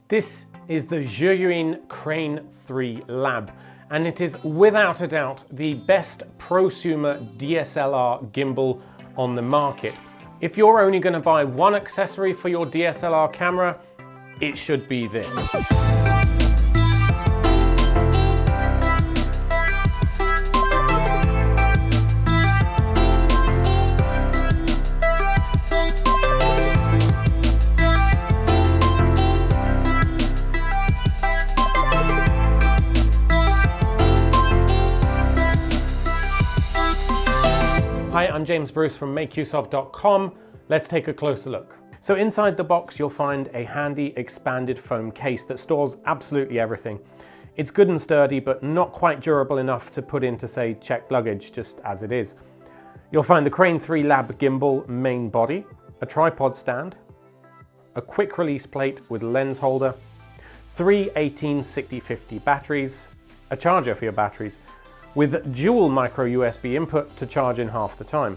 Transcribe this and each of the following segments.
This is the ZYPlay Crane 3 Lab, and it is without a doubt the best prosumer DSLR gimbal on the market. If you're only going to buy one accessory for your DSLR camera, it should be this. Hi, I'm James Bruce from MakeUseOf.com. Let's take a closer look. So inside the box, you'll find a handy expanded foam case that stores absolutely everything. It's good and sturdy, but not quite durable enough to put into, say, checked luggage, just as it is. You'll find the Crane 3 Lab gimbal main body, a tripod stand, a quick release plate with lens holder, 3 1860/50 batteries, a charger for your batteries, with dual micro USB input to charge in half the time,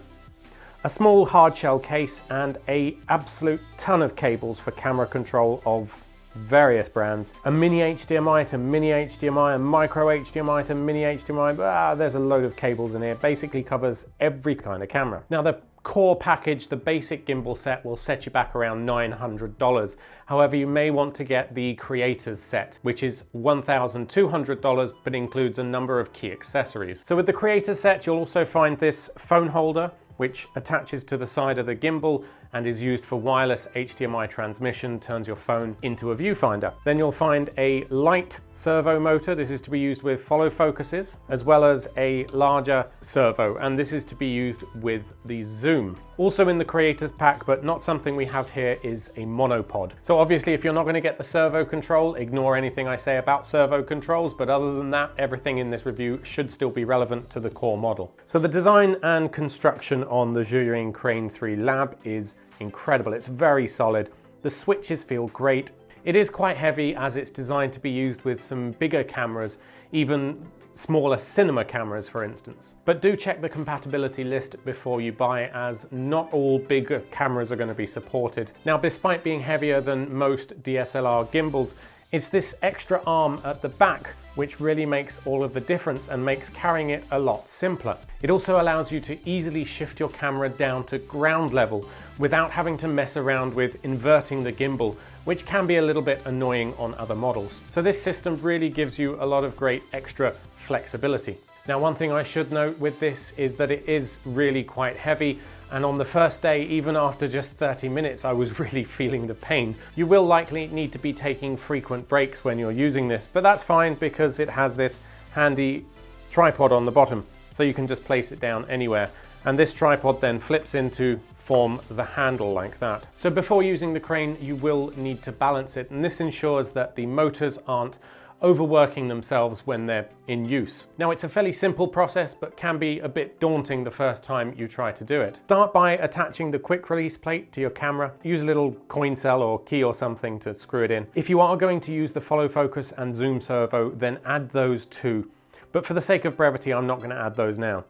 a small hard shell case, and an absolute ton of cables for camera control of various brands, a mini HDMI to mini HDMI, a micro HDMI to mini HDMI, there's a load of cables in here. Basically covers every kind of camera. Now the core package, the basic gimbal set, will set you back around $900. However, you may want to get the creator's set, which is $1,200, but includes a number of key accessories. So with the creator's set, you'll also find this phone holder, which attaches to the side of the gimbal and is used for wireless HDMI transmission, turns your phone into a viewfinder. Then you'll find a light servo motor. This is to be used with follow focuses, as well as a larger servo, and this is to be used with the zoom. Also in the creators pack, but not something we have here, is a monopod. So obviously if you're not going to get the servo control, ignore anything I say about servo controls, but other than that, everything in this review should still be relevant to the core model. So the design and construction on the ZYPlay Crane 3 Lab is incredible. It's very solid. The switches feel great. It is quite heavy as it's designed to be used with some bigger cameras, even smaller cinema cameras for instance. But do check the compatibility list before you buy, as not all bigger cameras are going to be supported. Now, despite being heavier than most DSLR gimbals, it's this extra arm at the back which really makes all of the difference and makes carrying it a lot simpler. It also allows you to easily shift your camera down to ground level without having to mess around with inverting the gimbal, which can be a little bit annoying on other models. So this system really gives you a lot of great extra flexibility. Now, one thing I should note with this is that it is really quite heavy, and on the first day, even after just 30 minutes, I was really feeling the pain. You will likely need to be taking frequent breaks when you're using this, but that's fine because it has this handy tripod on the bottom, so you can just place it down anywhere. And this tripod then flips into form the handle like that. So before using the crane, you will need to balance it, and this ensures that the motors aren't overworking themselves when they're in use. Now, it's a fairly simple process, but can be a bit daunting the first time you try to do it. Start by attaching the quick release plate to your camera. Use a little coin cell or key or something to screw it in. If you are going to use the follow focus and zoom servo, then add those too. But for the sake of brevity, I'm not going to add those now.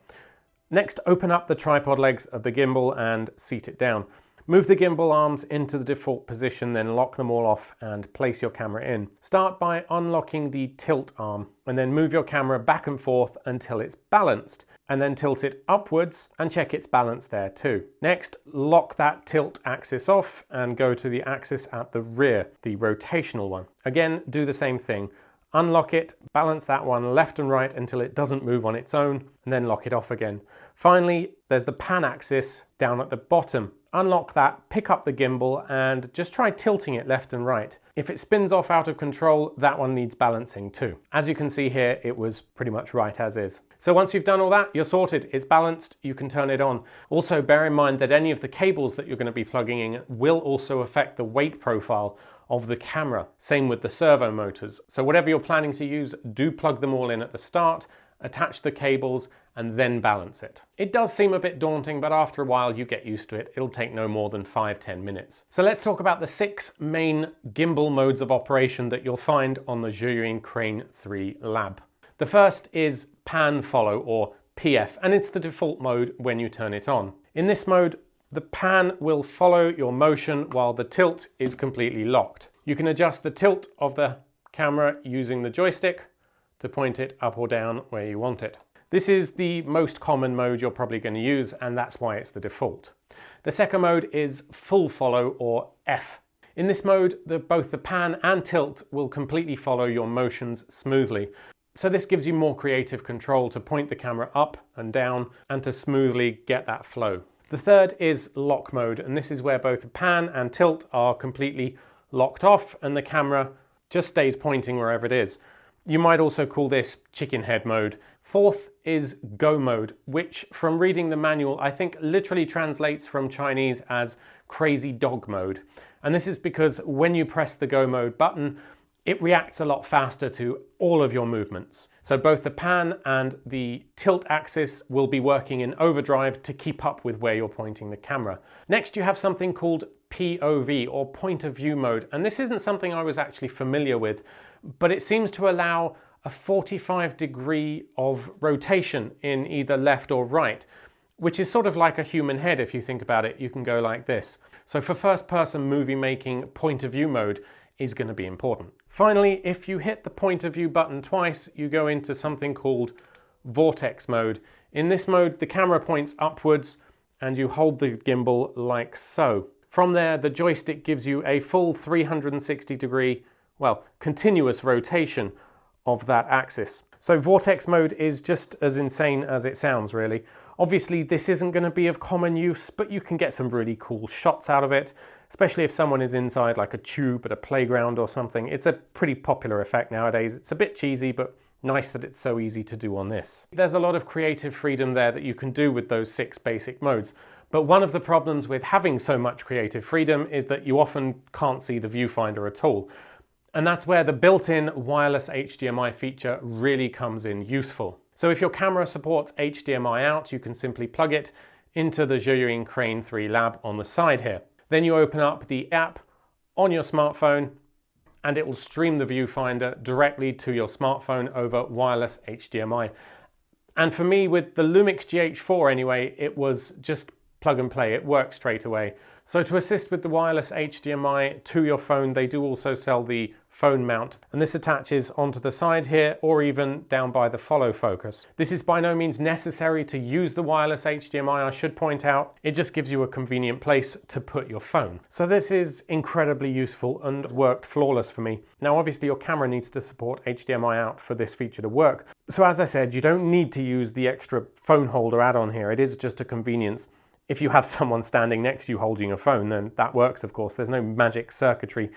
Next, open up the tripod legs of the gimbal and seat it down. Move the gimbal arms into the default position, then lock them all off and place your camera in. Start by unlocking the tilt arm and then move your camera back and forth until it's balanced, and then tilt it upwards and check its balance there too. Next, lock that tilt axis off and go to the axis at the rear, the rotational one. Again, do the same thing. Unlock it, balance that one left and right until it doesn't move on its own, and then lock it off again. Finally, there's the pan axis down at the bottom. Unlock that, pick up the gimbal, and just try tilting it left and right. If it spins off out of control, that one needs balancing too. As you can see here, it was pretty much right as is. So once you've done all that, you're sorted. It's balanced, you can turn it on. Also, bear in mind that any of the cables that you're going to be plugging in will also affect the weight profile of the camera. Same with the servo motors. So whatever you're planning to use, do plug them all in at the start, attach the cables, and then balance it. It does seem a bit daunting, but after a while you get used to it. It'll take no more than 5-10 minutes. So let's talk about the 6 main gimbal modes of operation that you'll find on the ZYPlay Crane 3 Lab. The first is pan follow, or PF, and it's the default mode when you turn it on. In this mode, the pan will follow your motion while the tilt is completely locked. You can adjust the tilt of the camera using the joystick to point it up or down where you want it. This is the most common mode you're probably going to use, and that's why it's the default. The second mode is full follow, or F. In this mode, both the pan and tilt will completely follow your motions smoothly. So this gives you more creative control to point the camera up and down and to smoothly get that flow. The third is lock mode, and this is where both the pan and tilt are completely locked off and the camera just stays pointing wherever it is. You might also call this chicken head mode. Fourth is go mode, which from reading the manual I think literally translates from Chinese as crazy dog mode. And this is because when you press the go mode button, it reacts a lot faster to all of your movements. So both the pan and the tilt axis will be working in overdrive to keep up with where you're pointing the camera. Next, you have something called POV, or point of view mode. And this isn't something I was actually familiar with, but it seems to allow a 45-degree of rotation in either left or right, which is sort of like a human head if you think about it. You can go like this. So for first-person movie making, point of view mode is going to be important. Finally, if you hit the point of view button twice, you go into something called vortex mode. In this mode, the camera points upwards and you hold the gimbal like so. From there, the joystick gives you a full 360-degree, well, continuous rotation of that axis. So vortex mode is just as insane as it sounds, really. Obviously, this isn't going to be of common use, but you can get some really cool shots out of it, especially if someone is inside like a tube at a playground or something. It's a pretty popular effect nowadays. It's a bit cheesy, but nice that it's so easy to do on this. There's a lot of creative freedom there that you can do with those 6 basic modes. But one of the problems with having so much creative freedom is that you often can't see the viewfinder at all. And that's where the built-in wireless HDMI feature really comes in useful. So if your camera supports HDMI out, you can simply plug it into the ZYPlay Crane 3 Lab on the side here. Then you open up the app on your smartphone and it will stream the viewfinder directly to your smartphone over wireless HDMI. And for me, with the Lumix GH4 anyway, it was just plug and play. It works straight away. So to assist with the wireless HDMI to your phone, they do also sell the phone mount, and this attaches onto the side here or even down by the follow focus. This is by no means necessary to use the wireless HDMI, I should point out. It just gives you a convenient place to put your phone. So this is incredibly useful and worked flawless for me. Now obviously your camera needs to support HDMI out for this feature to work. So as I said, you don't need to use the extra phone holder add-on here. It is just a convenience. If you have someone standing next to you holding a phone, then that works, of course. There's no magic circuitry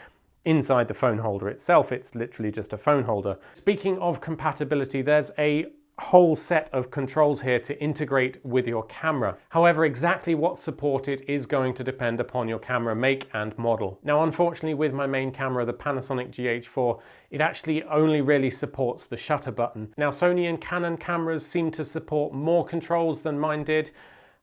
inside the phone holder itself. It's literally just a phone holder. Speaking of compatibility, there's a whole set of controls here to integrate with your camera. However, exactly what's supported is going to depend upon your camera make and model. Now, unfortunately, with my main camera, the Panasonic GH4, it actually only really supports the shutter button. Now, Sony and Canon cameras seem to support more controls than mine did.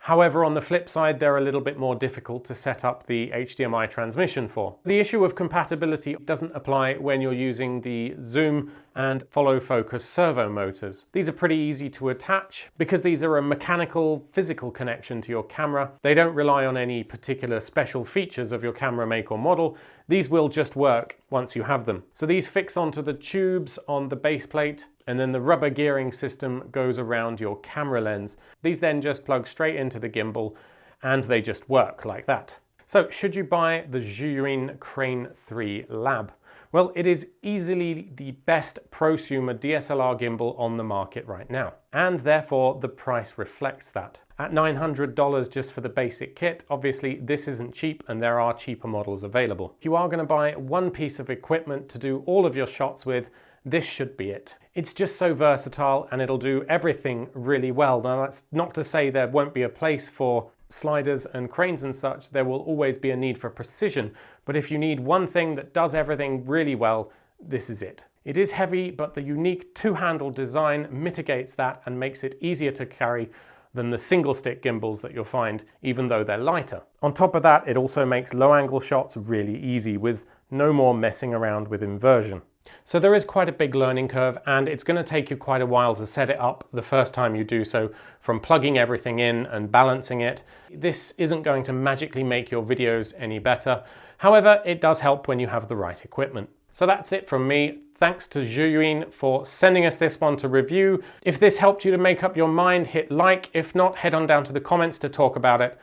However, on the flip side, they're a little bit more difficult to set up the HDMI transmission for. The issue of compatibility doesn't apply when you're using the zoom and follow focus servo motors. These are pretty easy to attach because these are a mechanical, physical connection to your camera. They don't rely on any particular special features of your camera make or model. These will just work once you have them. So these fix onto the tubes on the base plate, and then the rubber gearing system goes around your camera lens. These then just plug straight into the gimbal and they just work like that. So should you buy the ZYPlay Crane 3 Lab? Well, it is easily the best prosumer DSLR gimbal on the market right now, and therefore the price reflects that. At $900 just for the basic kit, obviously this isn't cheap and there are cheaper models available. If you are going to buy one piece of equipment to do all of your shots with, this should be it. It's just so versatile and it'll do everything really well. Now that's not to say there won't be a place for sliders and cranes and such. There will always be a need for precision, but if you need one thing that does everything really well, this is it. It is heavy, but the unique two-handle design mitigates that and makes it easier to carry than the single stick gimbals that you'll find, even though they're lighter. On top of that, it also makes low angle shots really easy with no more messing around with inversion. So there is quite a big learning curve, and it's going to take you quite a while to set it up the first time you do so, from plugging everything in and balancing it. This isn't going to magically make your videos any better. However, it does help when you have the right equipment. So that's it from me. Thanks to Juyin for sending us this one to review. If this helped you to make up your mind, hit like. If not, head on down to the comments to talk about it.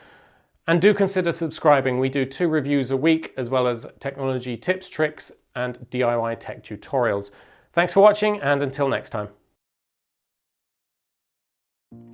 And do consider subscribing. We do 2 reviews a week, as well as technology tips, tricks, and DIY tech tutorials. Thanks for watching, and until next time.